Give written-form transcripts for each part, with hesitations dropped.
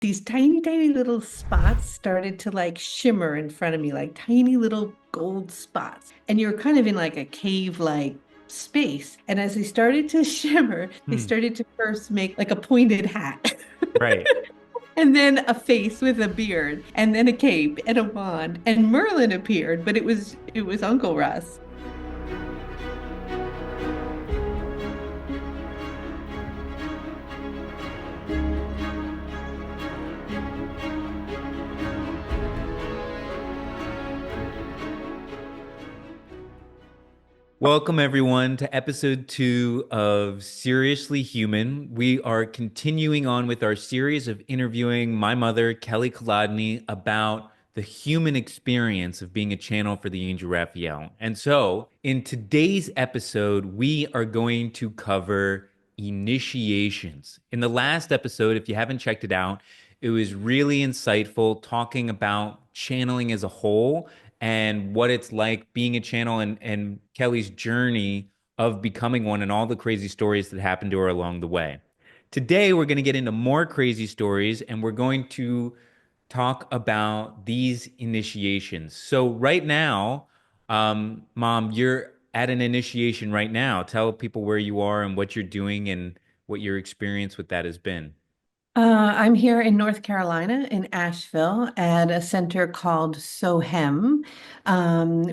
these tiny, tiny little spots started to like shimmer in front of me, like tiny little gold spots. And you're kind of in like a cave-like space. And as they started to shimmer, they Hmm. started to first make like a pointed hat. Right. And then a face with a beard, and then a cape and a wand, and Merlin appeared, but it was Uncle Russ. Welcome, everyone, to episode 2 of Seriously Human. We are continuing on with our series of interviewing my mother, Kelly Kolodney, about the human experience of being a channel for the Angel Raphael. And so, in today's episode, we are going to cover initiations. In the last episode, if you haven't checked it out, it was really insightful talking about channeling as a whole and what it's like being a channel and Kelly's journey of becoming one and all the crazy stories that happened to her along the way. Today, we're going to get into more crazy stories and we're going to talk about these initiations. So, right now, Mom, you're at an initiation right now. Tell people where you are and what you're doing and what your experience with that has been. I'm here in North Carolina, in Asheville, at a center called Sohem,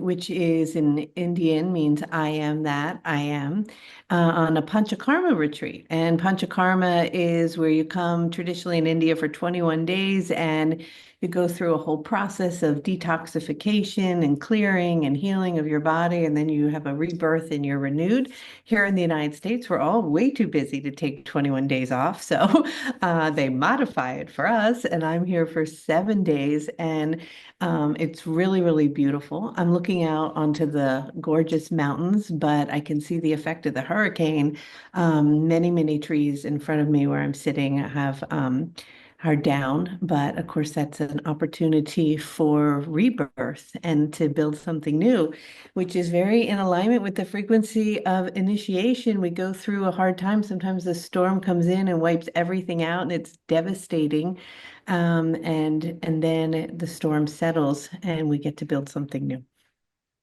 which is in Indian, means I am that I am, on a Panchakarma retreat. And Panchakarma is where you come traditionally in India for 21 days and you go through a whole process of detoxification and clearing and healing of your body. And then you have a rebirth and you're renewed. Here in the United States, we're all way too busy to take 21 days off. So they modify it for us, and I'm here for 7 days, and it's really, really beautiful. I'm looking out onto the gorgeous mountains, but I can see the effect of the hurricane. Many, many trees in front of me where I'm sitting have are down, but of course that's an opportunity for rebirth and to build something new, which is very in alignment with the frequency of initiation. We go through a hard time. Sometimes the storm comes in and wipes everything out, and it's devastating. And then the storm settles, and we get to build something new.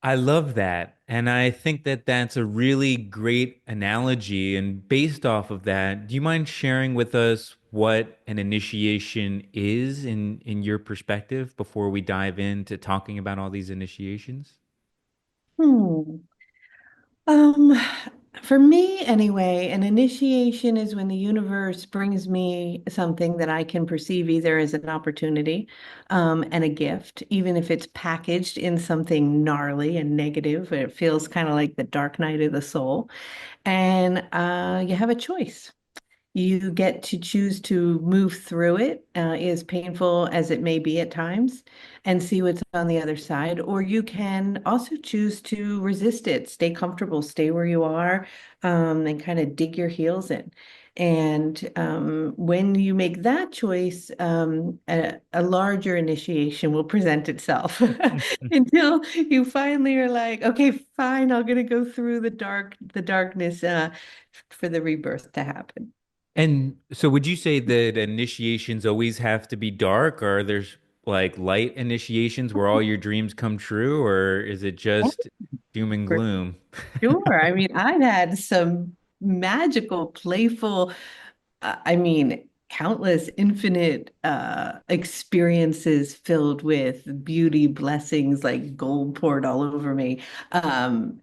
I love that. And I think that that's a really great analogy. And based off of that, do you mind sharing with us what an initiation is in your perspective before we dive into talking about all these initiations? Hmm. Um, for me, anyway, an initiation is when the universe brings me something that I can perceive either as an opportunity, and a gift, even if it's packaged in something gnarly and negative. It feels kind of like the dark night of the soul. And you have a choice. You get to choose to move through it, as painful as it may be at times, and see what's on the other side. Or you can also choose to resist it, stay comfortable, stay where you are, and kind of dig your heels in. And when you make that choice, a larger initiation will present itself until you finally are like, okay, fine, I'm gonna go through the darkness, for the rebirth to happen. And so would you say that initiations always have to be dark, or there's like light initiations where all your dreams come true, or is it Yeah, just doom and for gloom? sure. I mean, I've had some magical, playful, I mean, countless infinite experiences filled with beauty, blessings, like gold poured all over me,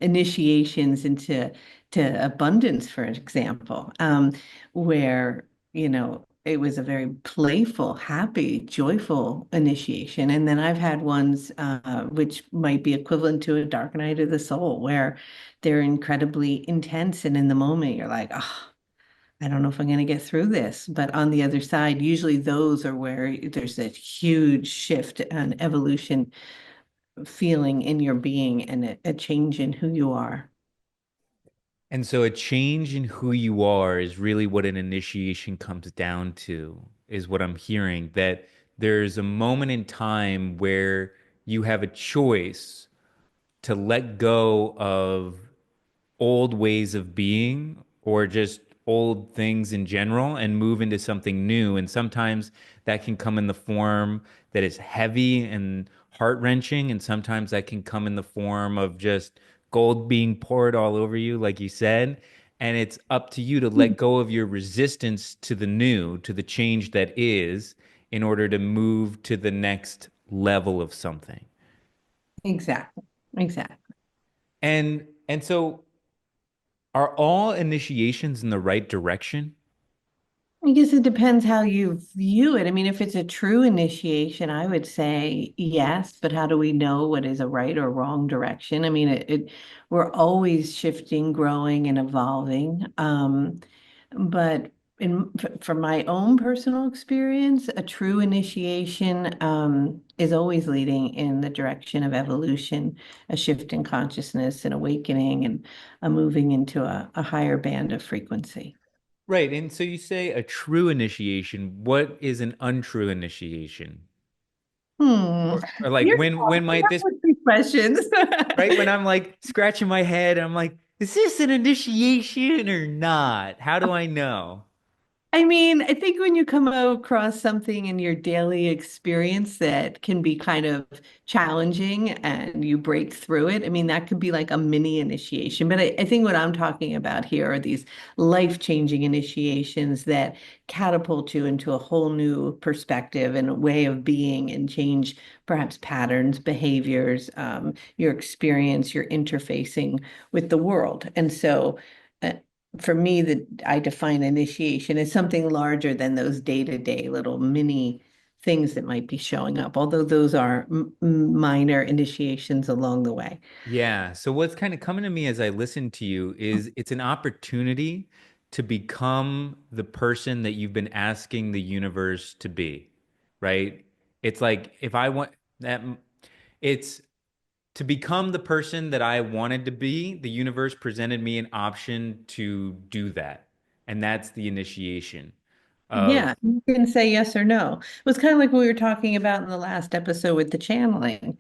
initiations into to abundance, for example, where, it was a very playful, happy, joyful initiation. And then I've had ones which might be equivalent to a dark night of the soul, where they're incredibly intense. And in the moment, you're like, oh, I don't know if I'm going to get through this. But on the other side, usually those are where there's a huge shift and evolution feeling in your being and a change in who you are. And so a change in who you are is really what an initiation comes down to, is what I'm hearing, that there's a moment in time where you have a choice to let go of old ways of being or just old things in general and move into something new. And sometimes that can come in the form that is heavy and heart-wrenching, and sometimes that can come in the form of just gold being poured all over you, like you said. And it's up to you to let go of your resistance to the new, to the change that is, in order to move to the next level of something. Exactly. Exactly. And so are all initiations in the right direction? I guess it depends how you view it. I mean, if it's a true initiation, I would say yes, but how do we know what is a right or wrong direction? I mean, we're always shifting, growing, and evolving. But from my own personal experience, a true initiation is always leading in the direction of evolution, a shift in consciousness, and awakening, and a moving into a higher band of frequency. Right. And so you say a true initiation. What is an untrue initiation? Hmm. Or like You're when might this, with these questions. right? When I'm like scratching my head, I'm like, is this an initiation or not? How do I know? I mean, I think when you come across something in your daily experience that can be kind of challenging and you break through it, I mean, that could be like a mini initiation. But I think what I'm talking about here are these life-changing initiations that catapult you into a whole new perspective and a way of being and change perhaps patterns, behaviors, your experience, your interfacing with the world. And so, uh, for me, that I define initiation as something larger than those day-to-day little mini things that might be showing up, although those are minor initiations along the way. Yeah. So what's kind of coming to me as I listen to you is it's an opportunity to become the person that you've been asking the universe to be, right? It's like if I want that, it's to become the person that I wanted to be, the universe presented me an option to do that. And that's the initiation of, Yeah, you can say yes or no. It was kind of like what we were talking about in the last episode with the channeling.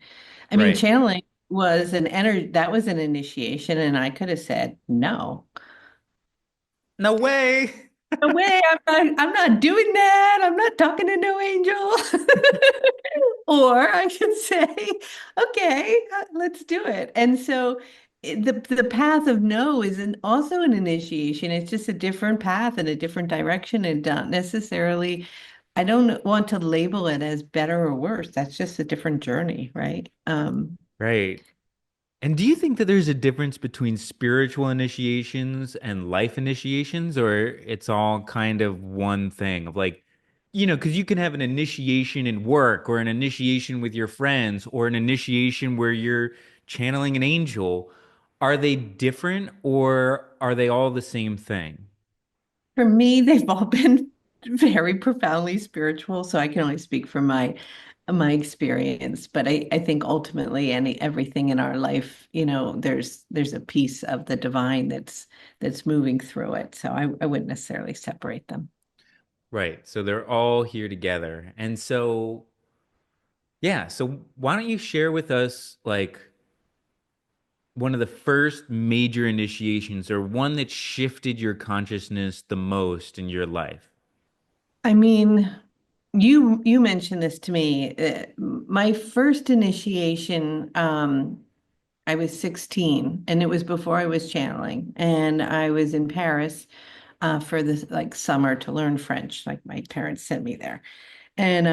I mean, right. channeling was an energy that was an initiation, and I could have said no. No way. No way, I'm not doing that. I'm not talking to no angel. Or I should say, okay, let's do it. And so the path of no is also an initiation. It's just a different path in a different direction and not necessarily, I don't want to label it as better or worse. That's just a different journey, right? Right. And do you think that there's a difference between spiritual initiations and life initiations, or it's all kind of one thing of like, because you can have an initiation in work or an initiation with your friends or an initiation where you're channeling an angel. Are they different or are they all the same thing? For me, they've all been very profoundly spiritual, so I can only speak from my experience. But I think ultimately everything in our life, there's a piece of the divine that's moving through it. So I wouldn't necessarily separate them. Right. So they're all here together. And so, yeah. So why don't you share with us like one of the first major initiations or one that shifted your consciousness the most in your life? I mean, you mentioned this to me. My first initiation, I was 16 and it was before I was channeling. And I was in Paris for this like summer to learn French. Like my parents sent me there. And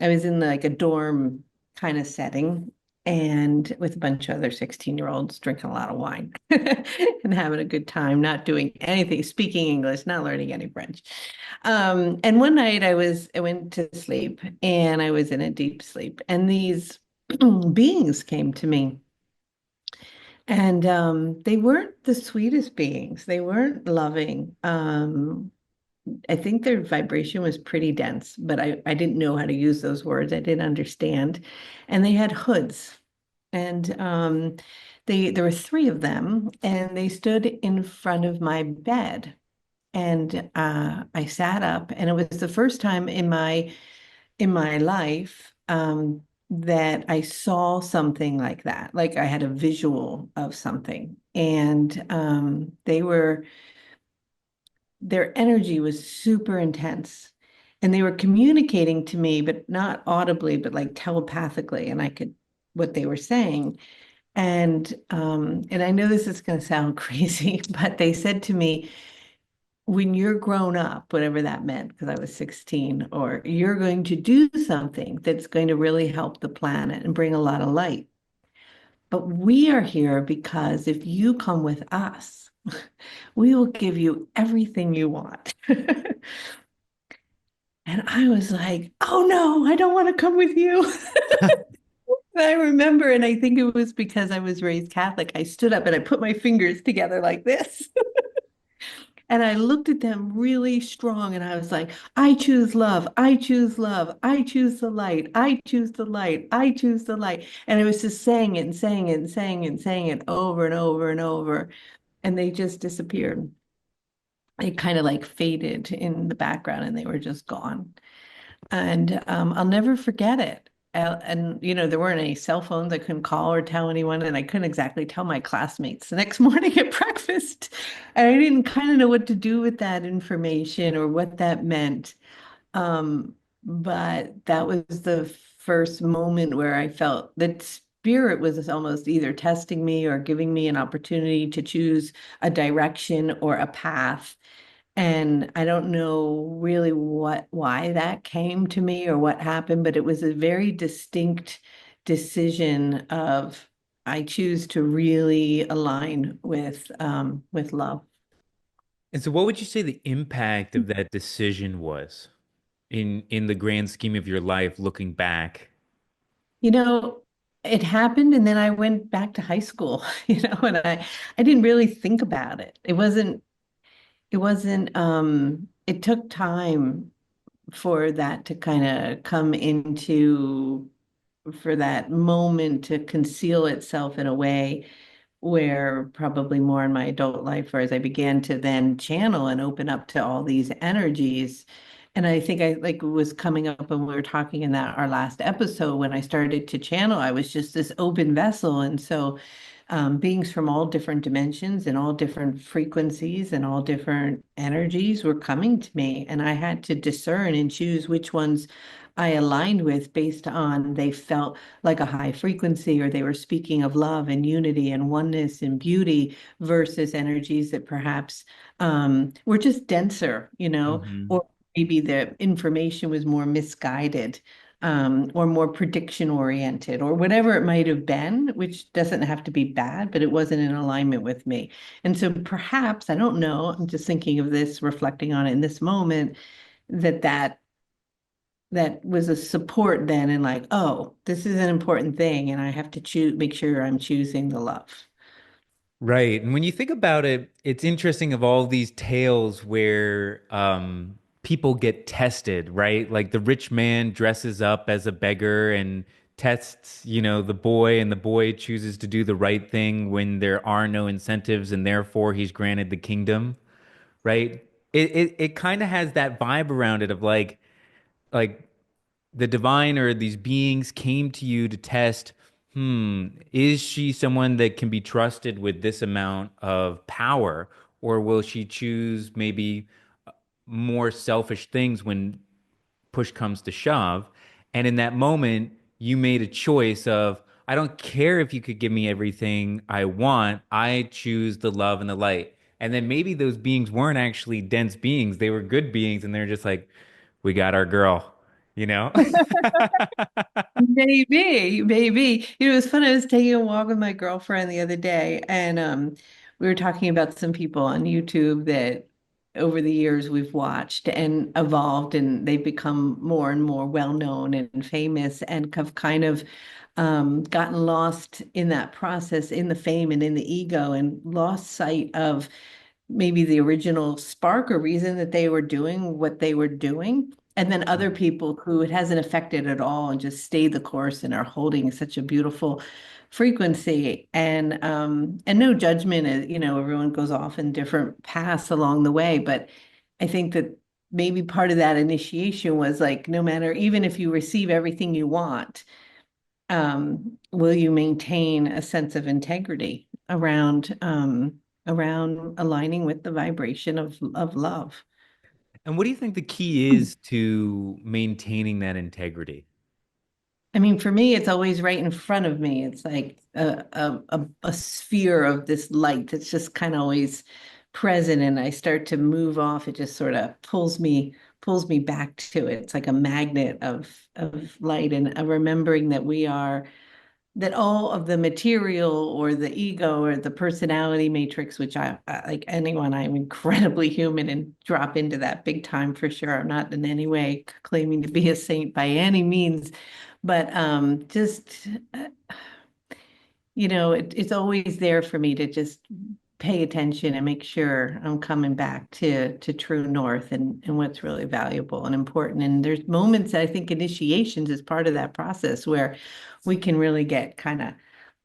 I was in like a dorm kind of setting and with a bunch of other 16-year-olds drinking a lot of wine and having a good time, not doing anything, speaking English, not learning any French. And one night I went to sleep and I was in a deep sleep and these beings came to me. And they weren't the sweetest beings. They weren't loving. I think their vibration was pretty dense, but I didn't know how to use those words. I didn't understand. And they had hoods. And there were three of them, and they stood in front of my bed. And I sat up, and it was the first time in my life that I saw something like that. Like I had a visual of something. And they were their energy was super intense. And they were communicating to me, but not audibly, but like telepathically, and I could what they were saying. And I know this is going to sound crazy, but they said to me, when you're grown up, whatever that meant, because I was 16, or you're going to do something that's going to really help the planet and bring a lot of light. But we are here because if you come with us, we will give you everything you want. And I was like, oh no, I don't want to come with you. I remember, and I think it was because I was raised Catholic, I stood up and I put my fingers together like this. And I looked at them really strong and I was like, I choose love. I choose love. I choose the light. I choose the light. I choose the light. And I was just saying it and saying it and saying it and saying it over and over and over. And they just disappeared. They kind of like faded in the background and they were just gone. And I'll never forget it. And, there weren't any cell phones. I couldn't call or tell anyone. And I couldn't exactly tell my classmates the next morning at breakfast. And I didn't kind of know what to do with that information or what that meant. But that was the first moment where I felt that spirit was almost either testing me or giving me an opportunity to choose a direction or a path. And I don't know really why that came to me or what happened, but it was a very distinct decision of I choose to really align with love. And so what would you say the impact of that decision was in the grand scheme of your life looking back? You know, it happened and then I went back to high school, and I didn't really think about it. It took time for that to kind of come into for that moment to conceal itself in a way where probably more in my adult life, or as I began to then channel and open up to all these energies. And I think I like was coming up when we were talking in that our last episode, when I started to channel, I was just this open vessel. And so beings from all different dimensions and all different frequencies and all different energies were coming to me. And I had to discern and choose which ones I aligned with based on they felt like a high frequency or they were speaking of love and unity and oneness and beauty versus energies that perhaps were just denser, Hmm. or maybe the information was more misguided, or more prediction oriented, or whatever it might have been, which doesn't have to be bad, but it wasn't in alignment with me. And so perhaps, I don't know, I'm just thinking of this, reflecting on it in this moment, that was a support then and like, oh, this is an important thing, and I have to choose, make sure I'm choosing the love. Right. And when you think about it, it's interesting of all these tales where people get tested, right? Like the rich man dresses up as a beggar and tests, the boy, and the boy chooses to do the right thing when there are no incentives and therefore he's granted the kingdom, right? It kind of has that vibe around it of like the divine or these beings came to you to test, is she someone that can be trusted with this amount of power, or will she choose maybe more selfish things when push comes to shove? And in that moment, you made a choice of, I don't care if you could give me everything I want, I choose the love and the light. And then maybe those beings weren't actually dense beings, they were good beings, and they're just like, we got our girl, you know? Maybe, maybe. It was fun. I was taking a walk with my girlfriend the other day, and we were talking about some people on YouTube that over the years we've watched and evolved, and they've become more and more well known and famous, and have kind of gotten lost in that process, in the fame and in the ego, and lost sight of maybe the original spark or reason that they were doing what they were doing. And then other people who it hasn't affected at all and just stay the course and are holding such a beautiful frequency. And no judgment, everyone goes off in different paths along the way. But I think that maybe part of that initiation was like, no matter, even if you receive everything you want, will you maintain a sense of integrity around aligning with the vibration of love. And what do you think the key is to maintaining that integrity? I mean, for me, it's always right in front of me. It's like a sphere of this light that's just kind of always present, and I start to move off. It just sort of pulls me back to it. It's like a magnet of light, and remembering that we are that all of the material or the ego or the personality matrix, which I like anyone, I'm incredibly human and drop into that big time for sure. I'm not in any way claiming to be a saint by any means, but just it's always there for me to just pay attention and make sure I'm coming back to true north and what's really valuable and important. And there's moments that I think initiations is part of that process where we can really get kind of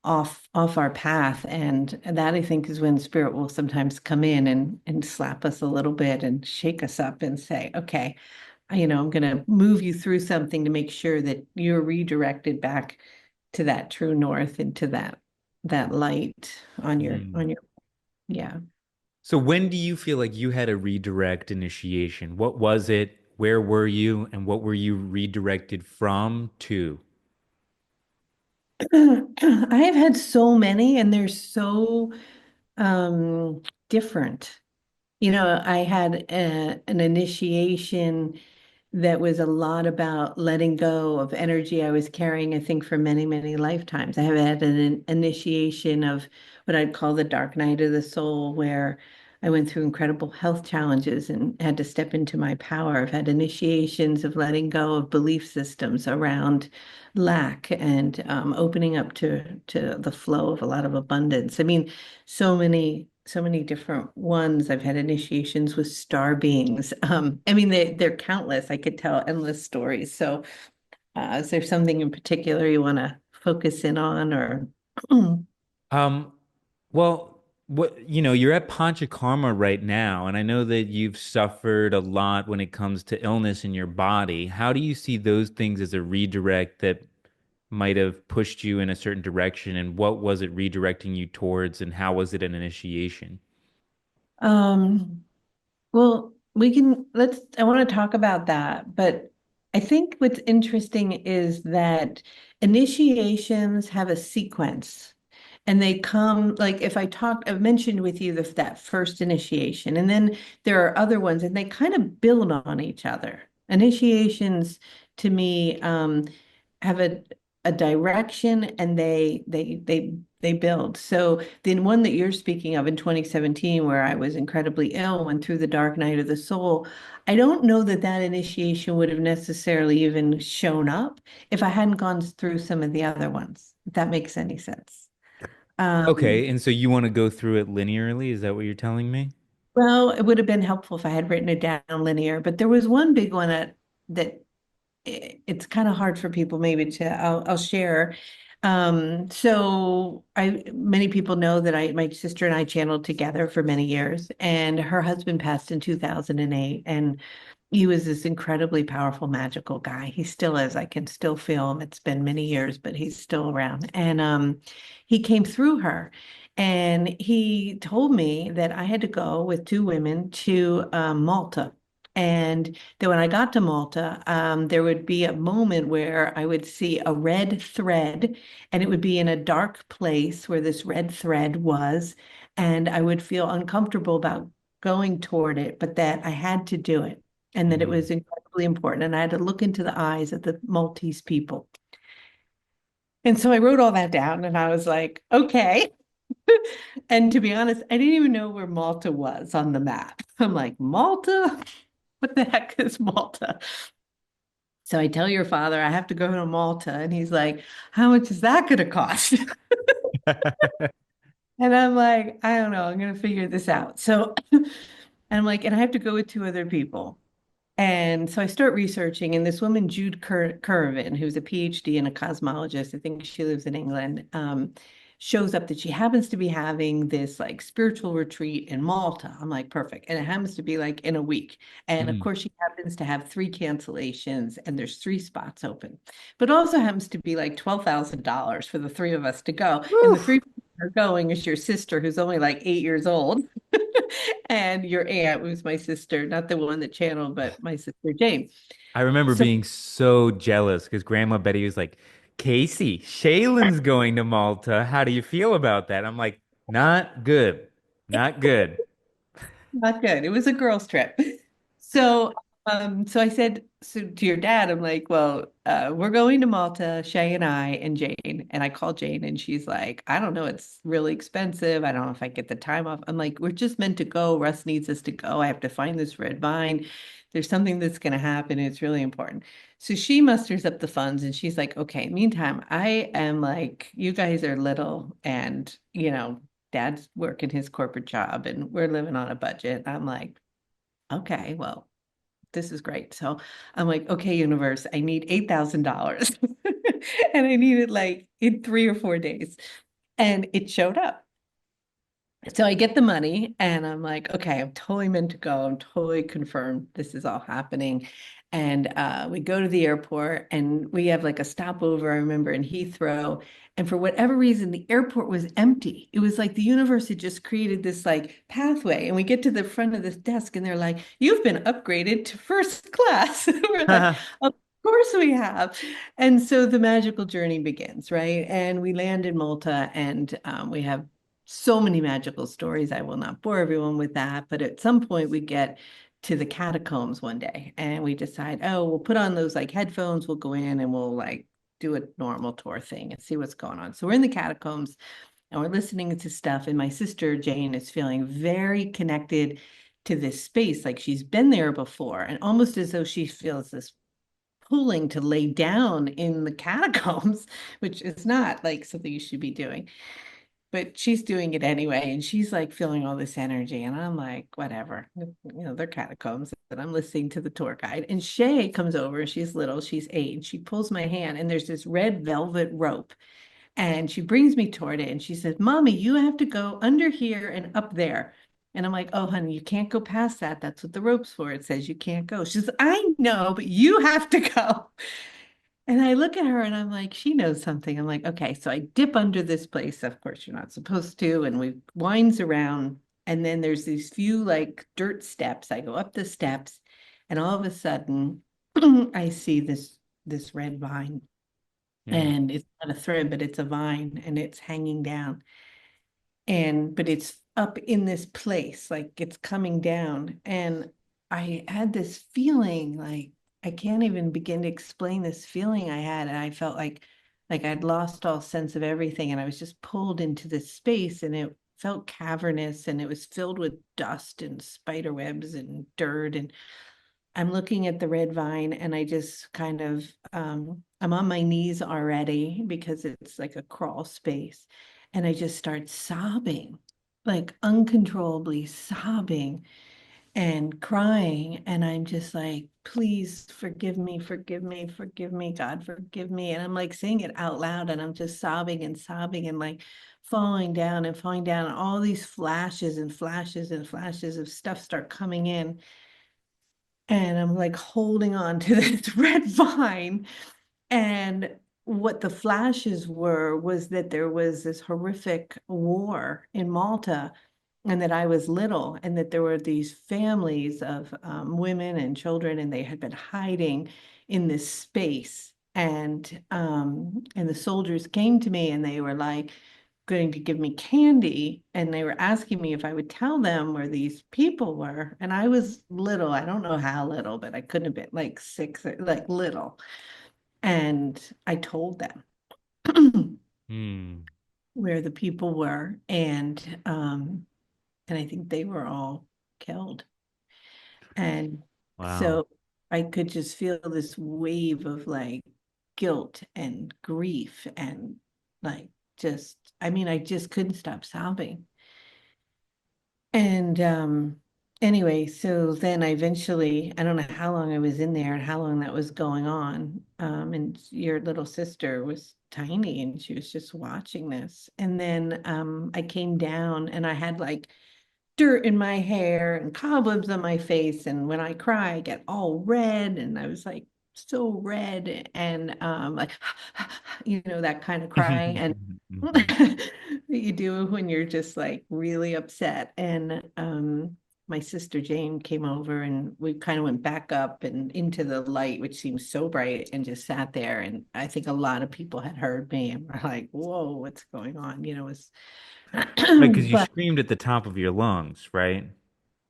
off our path. And that I think is when spirit will sometimes come in and slap us a little bit and shake us up and say, okay, I'm going to move you through something to make sure that you're redirected back to that true north and to that light on your Mm. on your yeah. So when do you feel like you had a redirect initiation? What was it? Where were you? And what were you redirected from to? I have had so many and they're so different. I had an initiation that was a lot about letting go of energy I was carrying, I think, for many, many lifetimes. I have had an initiation of what I'd call the dark night of the soul, where I went through incredible health challenges and had to step into my power. I've had initiations of letting go of belief systems around lack and opening up to the flow of a lot of abundance. I mean, so many different ones. I've had initiations with star beings. I mean, they're countless. I could tell endless stories. So, is there something in particular you want to focus in on, or? Um, well, you're at Panchakarma right now, and I know that you've suffered a lot when it comes to illness in your body. How do you see those things as a redirect that might have pushed you in a certain direction, and what was it redirecting you towards, and how was it an initiation? Um, Well, I want to talk about that, but I think what's interesting is that initiations have a sequence and they come like if I've mentioned with you that first initiation, and then there are other ones and they kind of build on each other. Initiations to me have a direction and they build. So the one that you're speaking of in 2017, where I was incredibly ill, went through the dark night of the soul, I don't know that that initiation would have necessarily even shown up if I hadn't gone through some of the other ones, if that makes any sense. Okay, Um, and so you want to go through it linearly? Is that what you're telling me? well, it would have been helpful if I had written it down linear, but there was one big one that it's kind of hard for people maybe to I'll share. So I many people know that my sister and I channeled together for many years, and her husband passed in 2008, and he was this incredibly powerful, magical guy. He still is. I can still feel him. It's been many years, but he's still around. And he came through her. And he told me that I had to go with two women to Malta. And that when I got to Malta, there would be a moment where I would see a red thread, and it would be in a dark place where this red thread was. And I would feel uncomfortable about going toward it, but that I had to do it and that it Mm. was incredibly important. And I had to look into the eyes of the Maltese people. And so I wrote all that down and I was like, okay. And to be honest, I didn't even know where Malta was on the map. I'm like, Malta? What the heck is Malta? So I tell your father I have to go to Malta. And he's like, how much is that going to cost? And I'm like, I don't know. I'm going to figure this out. So, and I'm like, and I have to go with two other people. And so I start researching, and this woman, Jude Curvin, who's a PhD and a cosmologist, I think she lives in England, shows up that she happens to be having this like spiritual retreat in Malta. I'm like, perfect. And it happens to be like in a week. And of Mm. course, she happens to have three cancellations, and there's three spots open. But also happens to be like $12,000 for the three of us to go. And the Whew. three are going is your sister, who's only like 8 years old, and your aunt, who's my sister, not the one that channeled, but my sister Jane. I remember So being so jealous because Grandma Betty was like, Casey, Shaylin's going to Malta. How do you feel about that? I'm like, not good. Not good. not good. It was a girls' trip. So, so I said so to your dad, I'm like, well, we're going to Malta, Shay and I and Jane. And I called Jane and she's like, I don't know, it's really expensive. I don't know if I get the time off. I'm like, we're just meant to go. Russ needs us to go. I have to find this red vine. There's something that's going to happen. It's really important. So she musters up the funds and she's like, okay, meantime, I am like, you guys are little and, dad's working his corporate job and we're living on a budget. I'm like, okay, well, this is great. So I'm like, okay, universe, I need $8,000 and I need it like in 3 or 4 days. And it showed up. So I get the money and I'm like, okay, I'm totally meant to go. I'm totally confirmed this is all happening. And we go to the airport and we have like a stopover, I remember, in Heathrow. And for whatever reason, the airport was empty. It was like the universe had just created this like pathway. And we get to the front of this desk and they're like, you've been upgraded to first class. We're like, of course we have. And so the magical journey begins, right? And we land in Malta and we have so many magical stories. I will not bore everyone with that, but at some point we get to the catacombs one day and we decide, oh, we'll put on those like headphones, we'll go in and we'll like do a normal tour thing and see what's going on. So we're in the catacombs and we're listening to stuff, and my sister Jane is feeling very connected to this space, like she's been there before, and almost as though she feels this pulling to lay down in the catacombs, which is not like something you should be doing, but she's doing it anyway. And she's like feeling all this energy. And I'm like, whatever, they're catacombs. And I'm listening to the tour guide. And Shay comes over. She's little, she's 8. And she pulls my hand, and there's this red velvet rope. And she brings me toward it. And she says, Mommy, you have to go under here and up there. And I'm like, oh, honey, you can't go past that. That's what the rope's for. It says you can't go. She says, I know, but you have to go. And I look at her and I'm like, she knows something. I'm like, okay, so I dip under this place. Of course, you're not supposed to. And we winds around. And then there's these few like dirt steps. I go up the steps, and all of a sudden I see this red vine. Hmm. And it's not a thread, but it's a vine and it's hanging down. But it's up in this place, like it's coming down. And I had this feeling, like I can't even begin to explain this feeling I had. And I felt like I'd lost all sense of everything, and I was just pulled into this space, and it felt cavernous and it was filled with dust and spider webs and dirt. And I'm looking at the red vine and I just kind of I'm on my knees already because it's like a crawl space. And I just start sobbing, like uncontrollably sobbing and crying. And I'm just like, please forgive me, forgive me, forgive me, God, forgive me. And I'm like saying it out loud, and I'm just sobbing and like falling down and falling down. And all these flashes and flashes and flashes of stuff start coming in. And I'm like holding on to this red vine. And what the flashes were was that there was this horrific war in Malta, and that I was little, and that there were these families of women and children, and they had been hiding in this space. And the soldiers came to me, and they were like going to give me candy, and they were asking me if I would tell them where these people were. And I was little, I don't know how little, but I couldn't have been like 6 or like little. And I told them Hmm. where the people were, and I think they were all killed. And Wow. so I could just feel this wave of like guilt and grief and like just, I mean, I just couldn't stop sobbing. And anyway, so then I eventually, I don't know how long I was in there and how long that was going on. And your little sister was tiny and she was just watching this. And then I came down and I had like dirt in my hair and cobwebs on my face. And when I cry, I get all red. And I was like so red and like that kind of cry and that you do when you're just like really upset. And my sister Jane came over and we kind of went back up and into the light, which seemed so bright, and just sat there. And I think a lot of people had heard me and were like, "Whoa, what's going on?" It was, Right, because you but screamed at the top of your lungs, right?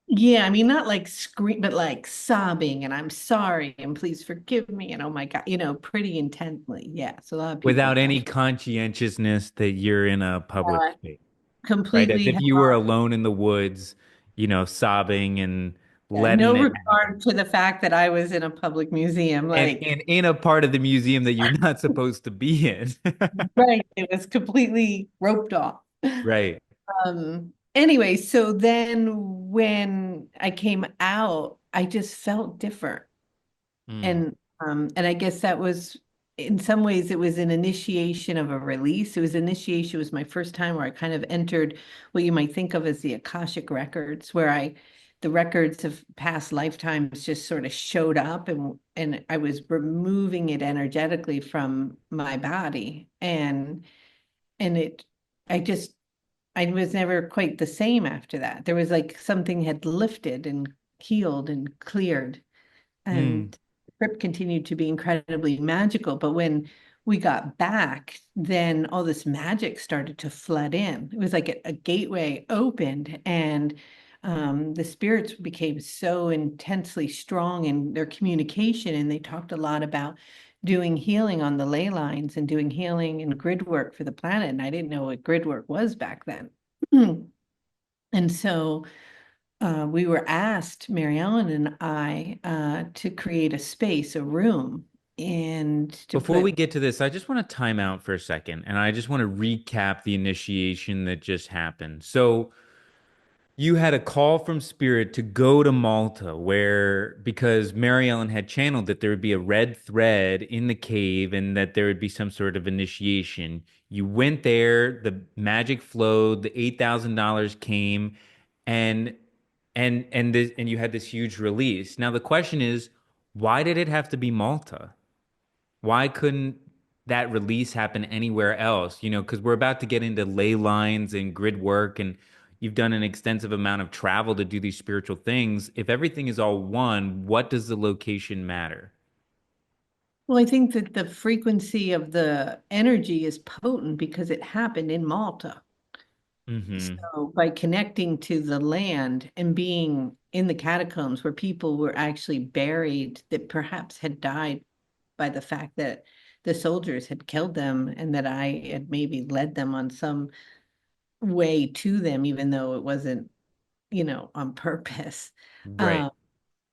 yeah, I mean, not like scream, but like sobbing and I'm sorry and please forgive me and oh my God, pretty intently. Yeah. So a lot of people Without any got conscientiousness that you're in a public uh, space, right? As completely if you were alone in the woods, sobbing and letting no it regard to the fact that I was in a public museum. and Like, in a part of the museum that you're not supposed to be in. right, it was completely roped off. Right. Anyway, so then when I came out, I just felt different. Mm. And I guess that was in some ways it was an initiation of a release. It was initiation, it was my first time where I kind of entered what you might think of as the Akashic records, where the records of past lifetimes just sort of showed up, and I was removing it energetically from my body. And it I just I was never quite the same after that. There was like something had lifted and healed and cleared, and Mm. the trip continued to be incredibly magical. But when we got back, then all this magic started to flood in. It was like a gateway opened, and the spirits became so intensely strong in their communication. And they talked a lot about doing healing on the ley lines and doing healing and grid work for the planet. And I didn't know what grid work was back then. And so we were asked, Mary Ellen and I, to create a space, a room, and to Before we put, get to this, I just want to time out for a second and I just want to recap the initiation that just happened. So, you had a call from Spirit to go to Malta, where because Mary Ellen had channeled that there would be a red thread in the cave and that there would be some sort of initiation. You went there, the magic flowed, the $8,000 came, and and you had this huge release. Now the question is, why did it have to be Malta? Why couldn't that release happen anywhere else? Because we're about to get into ley lines and grid work, and you've done an extensive amount of travel to do these spiritual things. If everything is all one, what does the location matter? well, I think that the frequency of the energy is potent because it happened in Malta. Mm-hmm. So by connecting to the land and being in the catacombs where people were actually buried that perhaps had died by the fact that the soldiers had killed them and that I had maybe led them on some way to them, even though it wasn't, on purpose. Right. Um,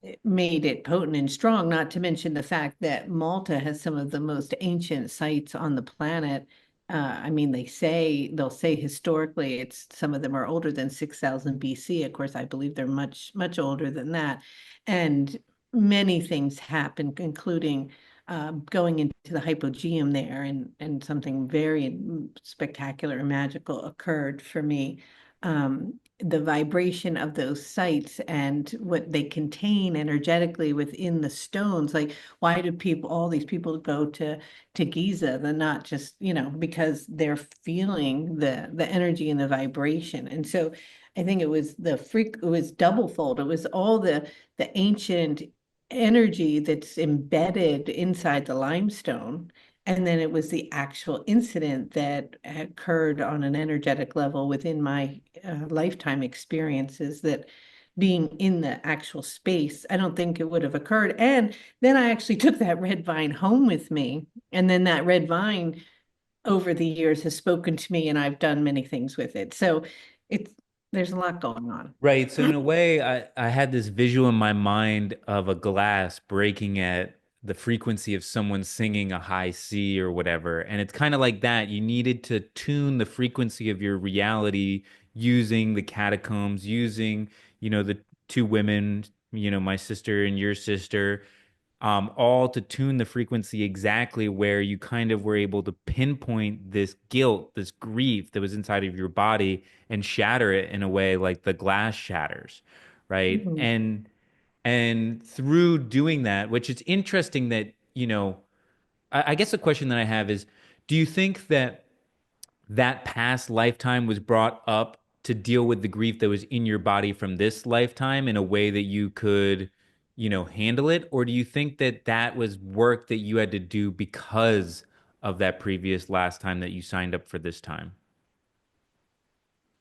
it made it potent and strong, not to mention the fact that Malta has some of the most ancient sites on the planet. I mean, they'll say historically some of them are older than 6,000 BC. Of course, I believe they're much, much older than that. And many things happened, including going into the hypogeum there, and something very spectacular and magical occurred for me. The vibration of those sites and what they contain energetically within the stones. Like, why do all these people go to Giza? They're not just, because they're feeling the energy and the vibration. And so I think it was double fold. It was all the ancient energy that's embedded inside the limestone. And then it was the actual incident that occurred on an energetic level within my lifetime experiences, that being in the actual space, I don't think it would have occurred. And then I actually took that red vine home with me. And then that red vine over the years has spoken to me, and I've done many things with it. So it's there's a lot going on. Right. So in a way, I had this visual in my mind of a glass breaking at the frequency of someone singing a high C or whatever. And it's kind of like that. You needed to tune the frequency of your reality using the catacombs, using, the two women, my sister and your sister, all to tune the frequency exactly where you kind of were able to pinpoint this guilt, this grief that was inside of your body and shatter it in a way like the glass shatters, right? Mhm. And through doing that, which is interesting that I guess the question that I have is, do you think that that past lifetime was brought up to deal with the grief that was in your body from this lifetime in a way that you could, handle it? Or do you think that that was work that you had to do because of that previous last time that you signed up for this time?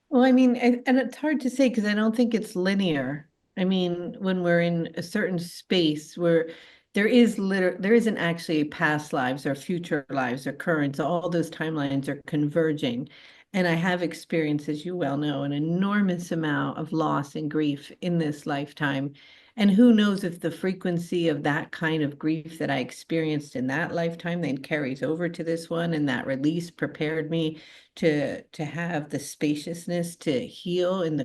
Well, I mean, and it's hard to say because I don't think it's linear. I mean, when we're in a certain space where there isn't actually past lives or future lives or currents, all those timelines are converging. And I have experienced, as you well know, an enormous amount of loss and grief in this lifetime. And who knows if the frequency of that kind of grief that I experienced in that lifetime then carries over to this one, and that release prepared me to have the spaciousness to heal in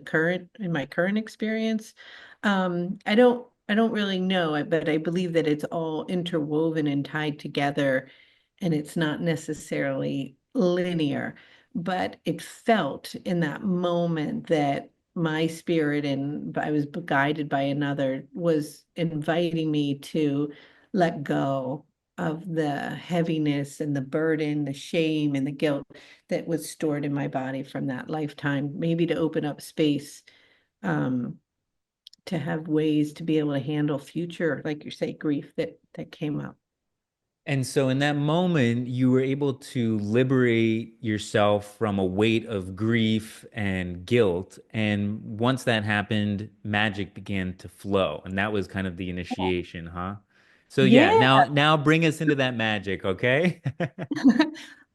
my current experience. I don't really know, but I believe that it's all interwoven and tied together, and it's not necessarily linear. But it felt in that moment that my spirit, and I was guided by another, was inviting me to let go of the heaviness and the burden, the shame and the guilt that was stored in my body from that lifetime, maybe to open up space, um, to have ways to be able to handle future, like you say, grief that came up. And so in that moment, you were able to liberate yourself from a weight of grief and guilt. And once that happened, magic began to flow. And that was kind of the initiation, huh? So yeah, Yeah. now bring us into that magic, okay?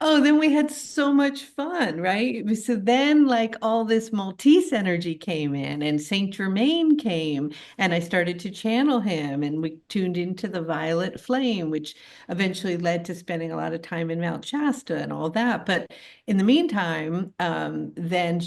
Oh, then we had so much fun, right? So then, like, all this Maltese energy came in, and Saint Germain came, and I started to channel him, and we tuned into the violet flame, which eventually led to spending a lot of time in Mount Shasta and all that. But in the meantime, then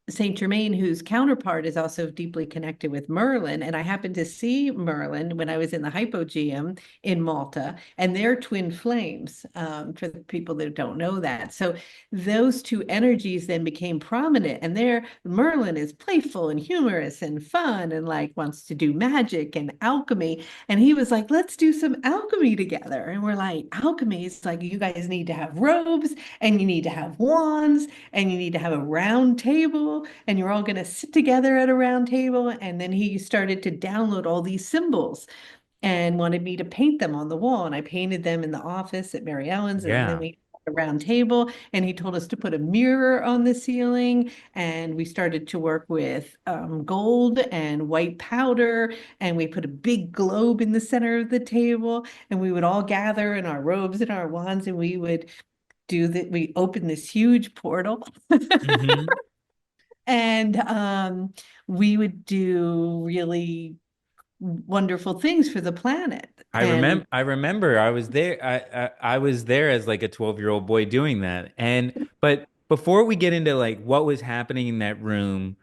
Saint Germain, whose counterpart is also deeply connected with Merlin, and I happened to see Merlin when I was in the hypogeum in Malta, and they're twin flames, for the people that don't know that. So those two energies then became prominent, and there Merlin is playful and humorous and fun and like wants to do magic and alchemy. And he was like, let's do some alchemy together. And we're like, alchemy is like, you guys need to have robes and you need to have wands and you need to have a round table and you're all going to sit together at a round table. And then he started to download all these symbols and wanted me to paint them on the wall. And I painted them in the office at Mary Ellen's. And then Yeah. we had a round table and he told us to put a mirror on the ceiling. And we started to work with gold and white powder. And we put a big globe in the center of the table. And we would all gather in our robes and our wands and we would do that. We opened this huge portal. Hmm. And we would do really wonderful things for the planet. And I remember I was there. I was there as like a 12-year-old boy doing that. And but before we get into like what was happening in that room,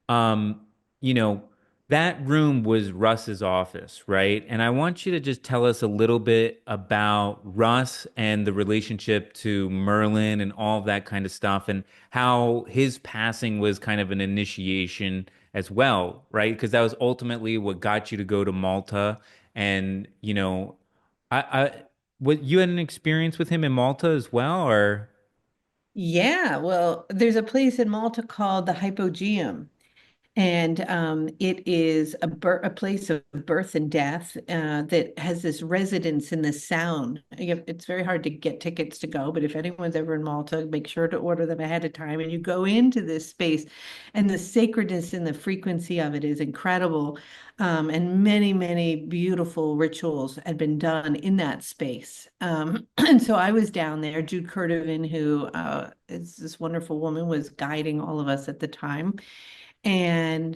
um, you know, that room was Russ's office, right? And I want you to just tell us a little bit about Russ and the relationship to Merlin and all of that kind of stuff and how his passing was kind of an initiation as well, right? Because that was ultimately what got you to go to Malta and, I what you had an experience with him in Malta as well, or yeah, well, there's a place in Malta called the Hypogeum. And it is a place of birth and death that has this resonance in the sound. It's very hard to get tickets to go, but if anyone's ever in Malta, make sure to order them ahead of time. And you go into this space, and the sacredness and the frequency of it is incredible. And many, many beautiful rituals had been done in that space. And so I was down there. Jude Curtivan, who is this wonderful woman, was guiding all of us at the time. And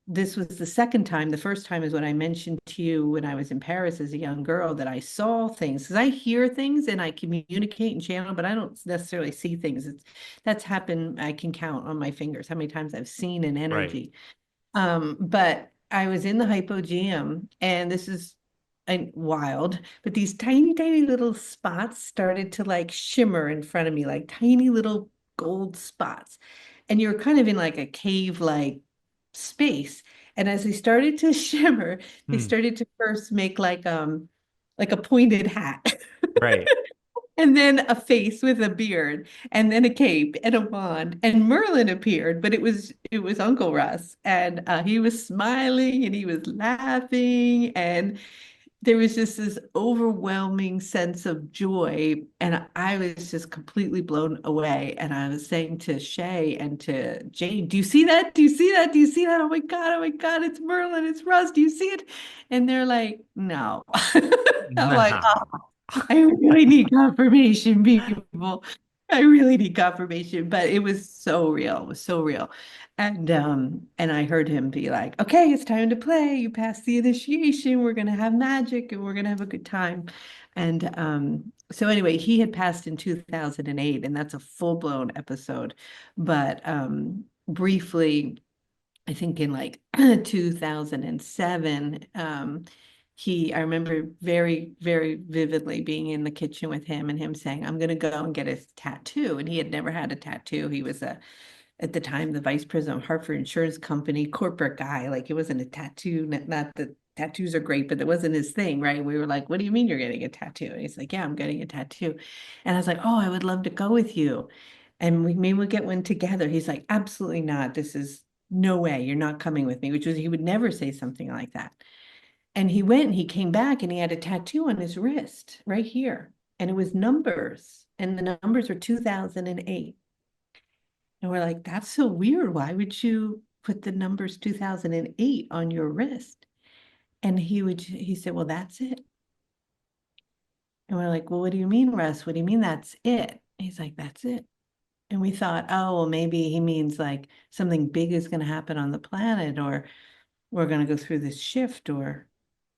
this was the second time. The first time is when I mentioned to you when I was in Paris as a young girl that I saw things. Because I hear things and I communicate and channel, but I don't necessarily see things. That's happened. I can count on my fingers how many times I've seen an right. energy. But I was in the hypogeum, and this is wild, but these tiny, tiny little spots started to like shimmer in front of me, like tiny little gold spots. And you're kind of in like a cave-like space. And as they started to shimmer, they Hmm. started to first make like a pointed hat. Right. And then a face with a beard, and then a cape and a wand. And Merlin appeared, but it was Uncle Russ, and he was smiling and he was laughing, and there was just this overwhelming sense of joy, and I was just completely blown away. And I was saying to Shay and to Jane, "Do you see that? Do you see that? Do you see that? Oh my God, it's Merlin, it's Russ. Do you see it?" And they're like, "No." I'm like, No. I really need confirmation, people. I really need confirmation. But it was so real. It was so real. And I heard him be like, "Okay, it's time to play. You passed the initiation. We're gonna have magic and we're gonna have a good time." And so anyway, he had passed in 2008, and that's a full-blown episode. But briefly, I think in like 2007, I remember very, very vividly being in the kitchen with him and him saying, "I'm going to go and get a tattoo." And he had never had a tattoo. He was at the time, the vice president of Hartford Insurance Company, corporate guy. Like it wasn't a tattoo, not that tattoos are great, but that wasn't his thing, right? We were like, "What do you mean you're getting a tattoo?" And he's like, "Yeah, I'm getting a tattoo." And I was like, "Oh, I would love to go with you. And maybe we'll get one together." He's like, "Absolutely not. This is no way. You're not coming with me," which was, he would never say something like that. And he went and he came back and he had a tattoo on his wrist right here. And it was numbers. And the numbers were 2008. And we're like, "That's so weird. Why would you put the numbers 2008 on your wrist?" And he said, "Well, that's it." And we're like, "Well, what do you mean, Russ? What do you mean that's it?" He's like, "That's it." And we thought, oh, well, maybe he means like something big is going to happen on the planet, or we're going to go through this shift, or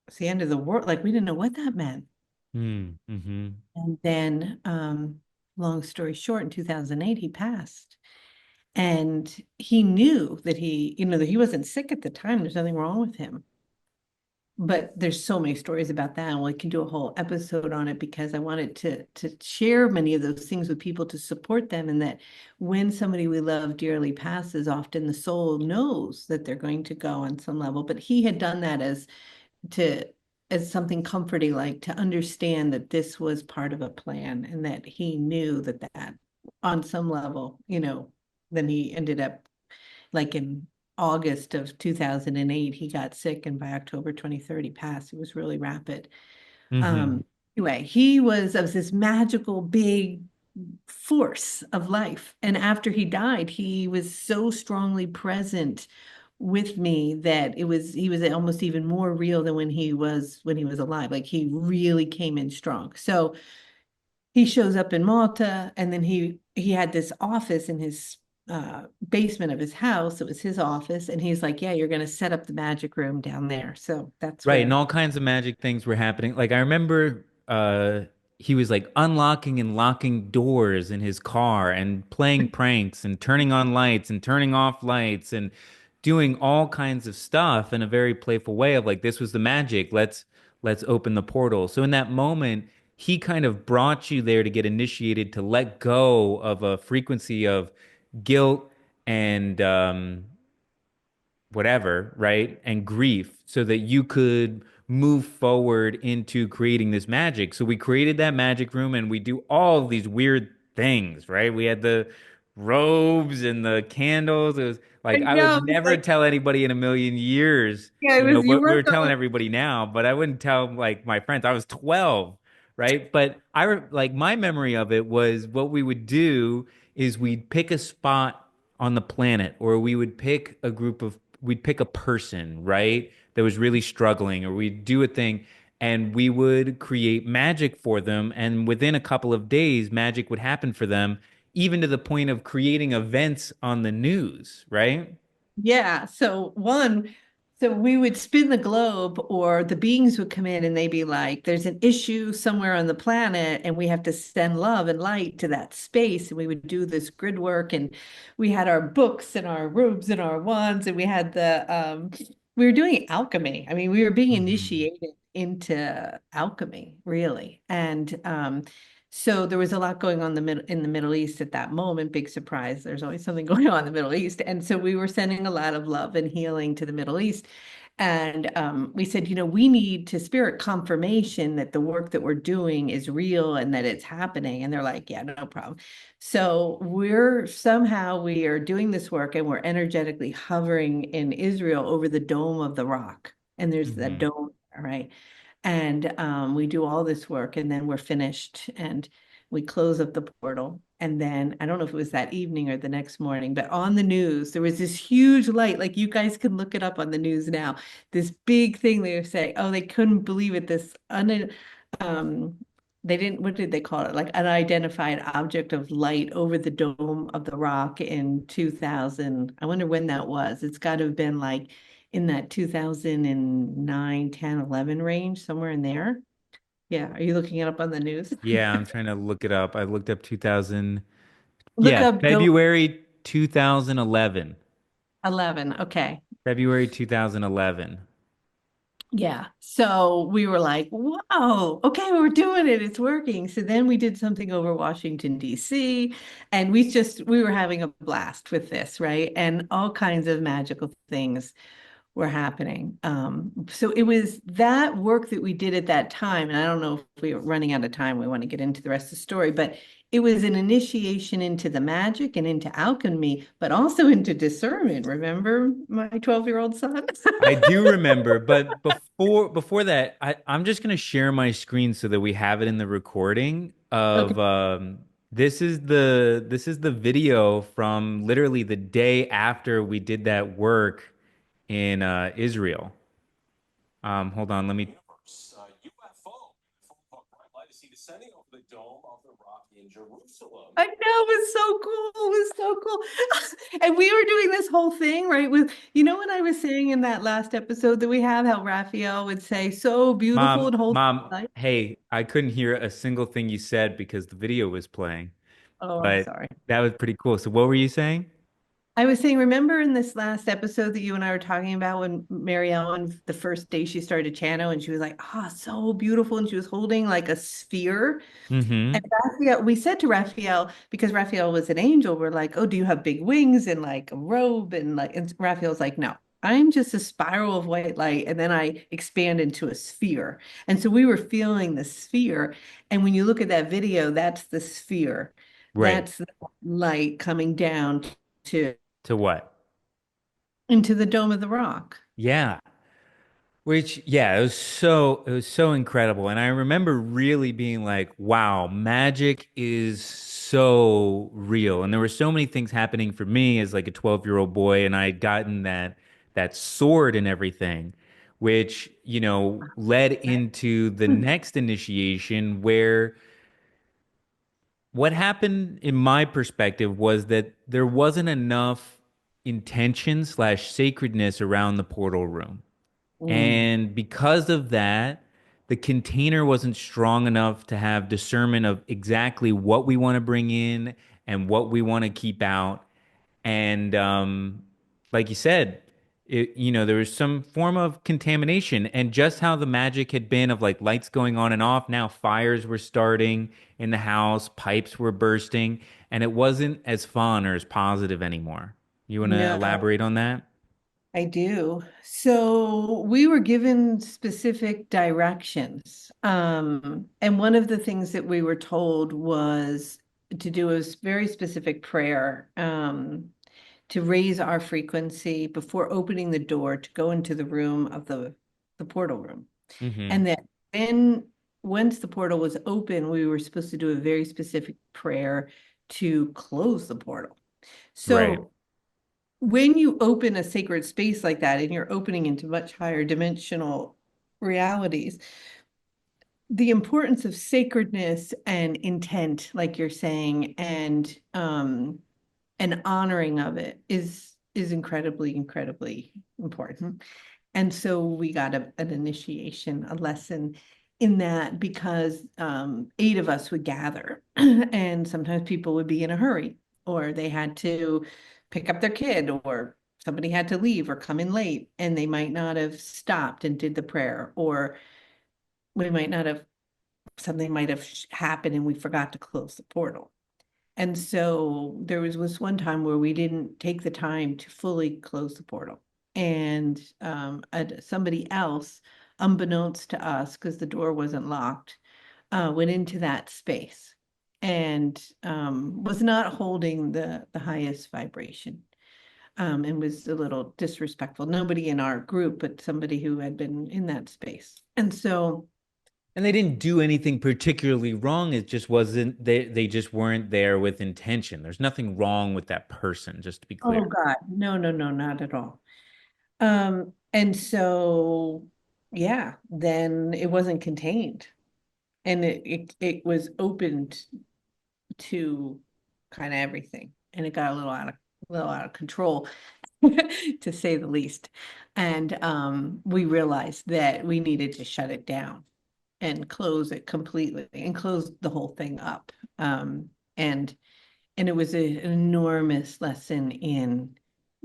it's the end of the world. Like we didn't know what that meant. Hmm. Mm-hmm. And then, long story short, in 2008, he passed. And he knew that that he wasn't sick at the time. There's nothing wrong with him. But there's so many stories about that, and we can do a whole episode on it because I wanted to share many of those things with people to support them, and that when somebody we love dearly passes, often the soul knows that they're going to go on some level. But he had done that to as something comforting, like to understand that this was part of a plan, and that he knew that on some level, then he ended up like in August of 2008, he got sick, and by October 23rd, he passed. It was really rapid. Mm-hmm. Anyway, he was of this magical big force of life. And after he died, he was so strongly present with me that he was almost even more real than when he was alive. Like he really came in strong. So he shows up in Malta, and then he had this office in his basement of his house. It was his office, and he's like, "Yeah, you're going to set up the magic room down there." So that's Right, and where. all kinds of magic things were happening. Like I remember he was like unlocking and locking doors in his car and playing pranks and turning on lights and turning off lights and doing all kinds of stuff in a very playful way of like this was the magic. Let's open the portal. So in that moment, he kind of brought you there to get initiated to let go of a frequency of guilt and whatever, right? And grief so that you could move forward into creating this magic. So we created that magic room and we do all of these weird things, right? We had the robes and the candles. It was I like I would know. It's never like, tell anybody in a million years, yeah, it was, you what we weren't were telling going. everybody now, but I wouldn't tell like my friends. I was 12, right? But like my memory of it was what we would do is we'd pick a spot on the planet or we'd pick a person, right? That was really struggling, or we'd do a thing and we would create magic for them. And within a couple of days, magic would happen for them, even to the point of creating events on the news, right? Yeah. So we would spin the globe, or the beings would come in and they'd be like, "There's an issue somewhere on the planet, and we have to send love and light to that space." And we would do this grid work, and we had our books and our robes and our wands, and we were doing alchemy. I mean, we were being Hmm. initiated into alchemy, really. And So there was a lot going on in the Middle East at that moment. Big surprise. There's always something going on in the Middle East. And so we were sending a lot of love and healing to the Middle East. And we said, we need to spirit confirmation that the work that we're doing is real and that it's happening. And they're like, yeah, no problem. So we are doing this work and we're energetically hovering in Israel over the Dome of the Rock. And there's that Hmm. dome, right? And we do all this work and then we're finished and we close up the portal. And then I don't know if it was that evening or the next morning, but on the news, there was this huge light. Like you guys can look it up on the news now. This big thing they were saying, oh, they couldn't believe it. Um, they didn't, what did they call it? Like unidentified object of light over the Dome of the Rock in 2000. I wonder when that was. It's got to have been like in that 2009, 10, 11 range, somewhere in there. Yeah. Are you looking it up on the news? Yeah, I'm trying to look it up. I looked up 2000. Look Yeah, up Dome February 2011. 11. Okay. February 2011. Yeah. So we were like, whoa, okay, we're doing it. It's working. So then we did something over Washington, D.C., and we were having a blast with this, right? And all kinds of magical things were happening. So it was that work that we did at that time, and I don't know if we are running out of time, we want to get into the rest of the story, but it was an initiation into the magic and into alchemy, but also into discernment. Remember my 12-year-old son? I do remember, but before that, I'm just gonna share my screen so that we have it in the recording Okay. of this is the video from literally the day after we did that work in Israel. Hold on, let me. I know, it was so cool. It was so cool. And we were doing this whole thing, right? With, what I was saying in that last episode that we have, how Raphael would say, so beautiful and wholesome. Mom, hey, I couldn't hear a single thing you said because the video was playing, Oh, I'm but sorry. that was pretty cool. So what were you saying? I was saying, remember in this last episode that you and I were talking about when Mary Ellen, the first day she started Chano, and she was like, so beautiful. And she was holding like a sphere. And Mm-hmm. Raphael, we said to Raphael, because Raphael was an angel, we're like, oh, do you have big wings and like a robe? And Raphael's like, no, I'm just a spiral of white light. And then I expand into a sphere. And so we were feeling the sphere. And when you look at that video, that's the sphere. Right. That's the light coming down to To what? into the Dome of the Rock. Yeah. Which, yeah, it was so incredible. And I remember really being like, wow, magic is so real. And there were so many things happening for me as like a 12-year-old boy, and I had gotten that sword and everything, which, led into the next initiation where what happened in my perspective was that there wasn't enough intention slash sacredness around the portal room. Mm. And because of that, the container wasn't strong enough to have discernment of exactly what we want to bring in and what we want to keep out. And like you said, there was some form of contamination, and just how the magic had been of like lights going on and off. Now fires were starting in the house, pipes were bursting, and it wasn't as fun or as positive anymore. You want to No. elaborate on that? I do. So we were given specific directions. And one of the things that we were told was to do a very specific prayer, to raise our frequency before opening the door to go into the room of the portal room. Mm-hmm. And that then once the portal was open, we were supposed to do a very specific prayer to close the portal. Right. So when you open a sacred space like that and you're opening into much higher dimensional realities, the importance of sacredness and intent, like you're saying, and an honoring of it is incredibly, incredibly important. And so we got an initiation, a lesson in that because 8 of us would gather, and sometimes people would be in a hurry, or they had to pick up their kid, or somebody had to leave or come in late, and they might not have stopped and did the prayer, or we might not have something might have happened and we forgot to close the portal. And so there was this one time where we didn't take the time to fully close the portal. And somebody else, unbeknownst to us, because the door wasn't locked, went into that space and was not holding the highest vibration, and was a little disrespectful. Nobody in our group, but somebody who had been in that space. And so, And they didn't do anything particularly wrong. It just wasn't they just weren't there with intention. There's nothing wrong with that person, just to be oh clear. God, no, no, no, not at all. And so, yeah, then it wasn't contained, and it was opened to kind of everything, and it got a little out of control, to say the least. And we realized that we needed to shut it down and close it completely and close the whole thing up. And it was an enormous lesson in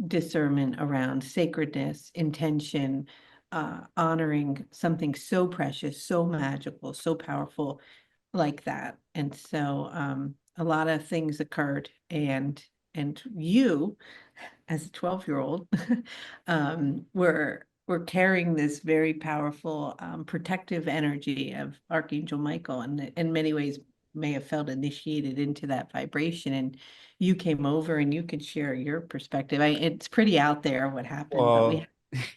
discernment around sacredness, intention, honoring something so precious, so magical, so powerful like that. And so a lot of things occurred, and you, as a 12-year-old, were carrying this very powerful protective energy of Archangel Michael, and in many ways may have felt initiated into that vibration. And you came over and you could share your perspective. It's pretty out there what happened, but we Well,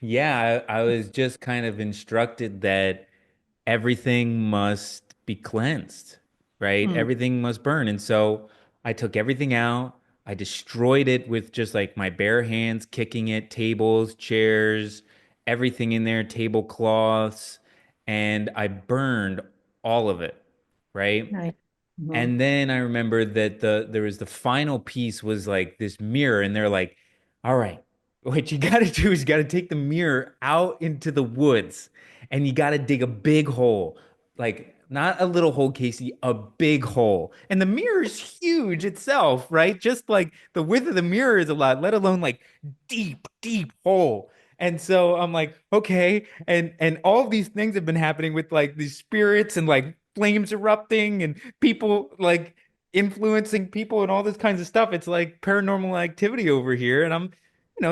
yeah, I was just kind of instructed that everything must be cleansed, right? mm, Everything must burn. And so I took everything out. I destroyed it with just like my bare hands, kicking it, tables, chairs, everything in there, tablecloths, and I burned all of it, right? nice. Mhm. And then I remember that there was the final piece was like this mirror, and they're like, all right, what you gotta do is you gotta take the mirror out into the woods and you gotta dig a big hole. Like not a little hole, Casey, a big hole. And the mirror is huge itself, right? Just like the width of the mirror is a lot, let alone like deep, deep hole. And so I'm like, okay, and all of these things have been happening with like these spirits and like flames erupting and people like influencing people and all this kinds of stuff. It's like paranormal activity over here, and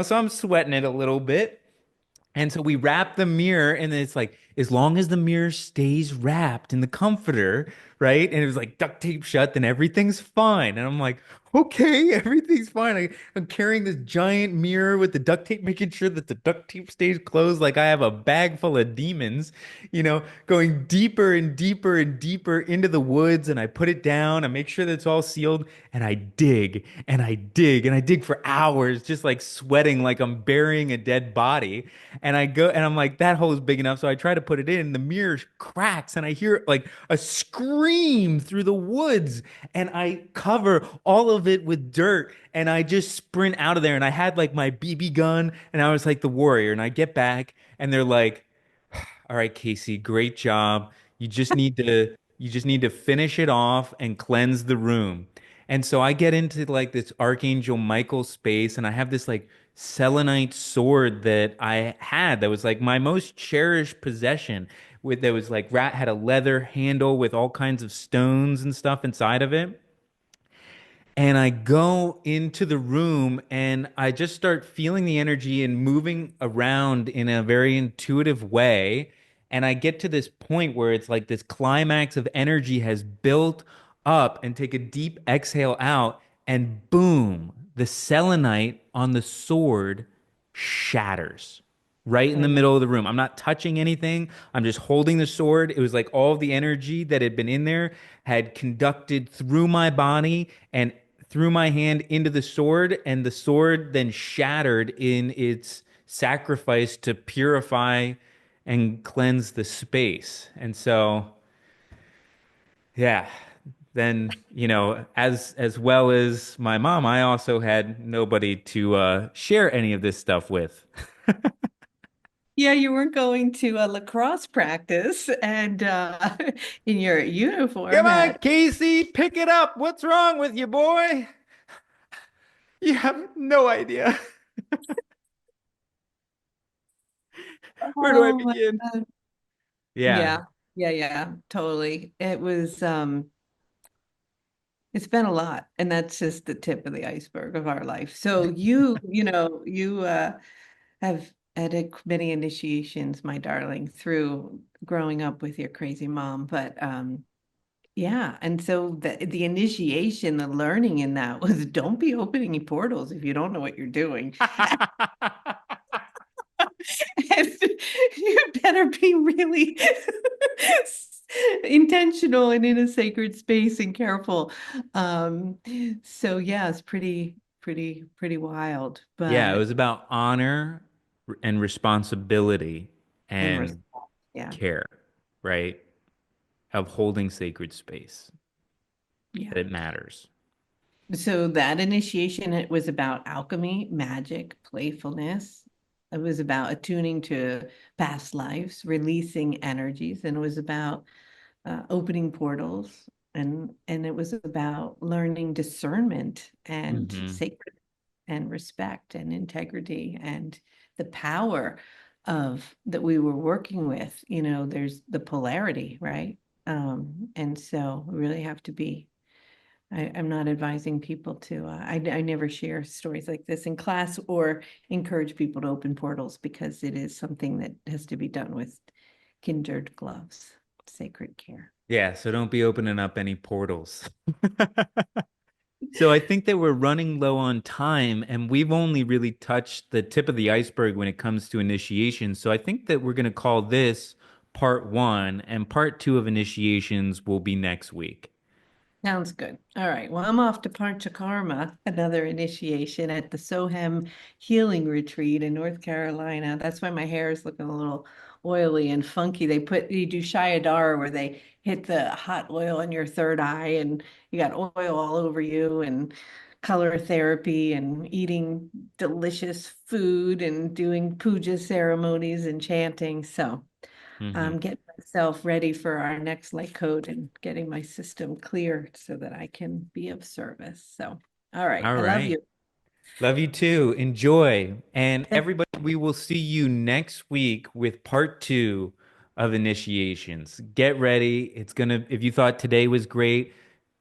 so I'm sweating it a little bit. And so we wrap the mirror, and then it's like, as long as the mirror stays wrapped in the comforter, right? And it was like duct tape shut, then everything's fine. And I'm like, okay, everything's fine. I'm carrying this giant mirror with the duct tape, making sure that the duct tape stays closed, like I have a bag full of demons, going deeper and deeper and deeper into the woods. And I put it down, I make sure that it's all sealed, and I dig and I dig and I dig for hours, just like sweating like I'm burying a dead body. And I go and I'm like, that hole is big enough. So I try to put it in, and the mirror cracks, and I hear like a scream through the woods. And I cover all of it with dirt, and I just sprint out of there. And I had like my BB gun, and I was like the warrior. And I get back, and they're like, all right, Casey, great job. You just need to finish it off and cleanse the room. And so I get into like this Archangel Michael space, and I have this like selenite sword that I had that was like my most cherished possession, with that was like rat had a leather handle with all kinds of stones and stuff inside of it. And I go into the room and I just start feeling the energy and moving around in a very intuitive way. And I get to this point where it's like this climax of energy has built up, and take a deep exhale out, and boom, the selenite on the sword shatters right in the Mm. middle of the room. I'm not touching anything. I'm just holding the sword. It was like all of the energy that had been in there had conducted through my body and through my hand into the sword, and the sword then shattered in its sacrifice to purify and cleanse the space. And so, yeah, then, as well as my mom, I also had nobody to share any of this stuff with. Yeah, you weren't going to a lacrosse practice and in your Come uniform on, at, Casey, pick it up. What's wrong with you, boy? You have no idea. Where do I oh my begin? God. Yeah. Yeah. Yeah, yeah, totally. It's been a lot, and that's just the tip of the iceberg of our life. So you have had many initiations, my darling, through growing up with your crazy mom. But yeah, and so the initiation, the learning in that was don't be opening portals if you don't know what you're doing. And you better be really intentional and in a sacred space and careful. Um, so yeah, it's pretty wild, Yeah, it but was about honor and responsibility in respect, and yeah, care, right? Of holding sacred space, yeah. that it matters. So that initiation, it was about alchemy, magic, playfulness. It was about attuning to past lives, releasing energies, and it was about opening portals, and it was about learning discernment and Hmm. sacred and respect and integrity and the power of that we were working with. There's the polarity, right? And so we really have to be. I'm not advising people to. I never share stories like this in class or encourage people to open portals because it is something that has to be done with kindred gloves, sacred care. Yeah, so don't be opening up any portals. So I think that we're running low on time and we've only really touched the tip of the iceberg when it comes to initiation. So I think that we're going to call this part one and part two of initiations will be next week. Sounds good. All right. Well, I'm off to Panchakarma, another initiation at the Sohem Healing Retreat in North Carolina. That's why my hair is looking a little oily and funky. You do Shayadara where they hit the hot oil in your third eye and you got oil all over you and color therapy and eating delicious food and doing puja ceremonies and chanting. So Hmm. getting myself ready for our next light code and getting my system clear so that I can be of service. So, all right. All I love right. you. Love you too. Enjoy. And everybody, we will see you next week with part two of initiations. Get ready. If you thought today was great,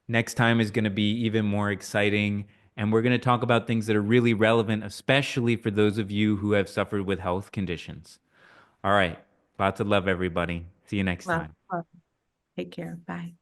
next time is going to be even more exciting. And we're going to talk about things that are really relevant, especially for those of you who have suffered with health conditions. All right. Lots of love, everybody. See you next Well, time. well, take care. Bye.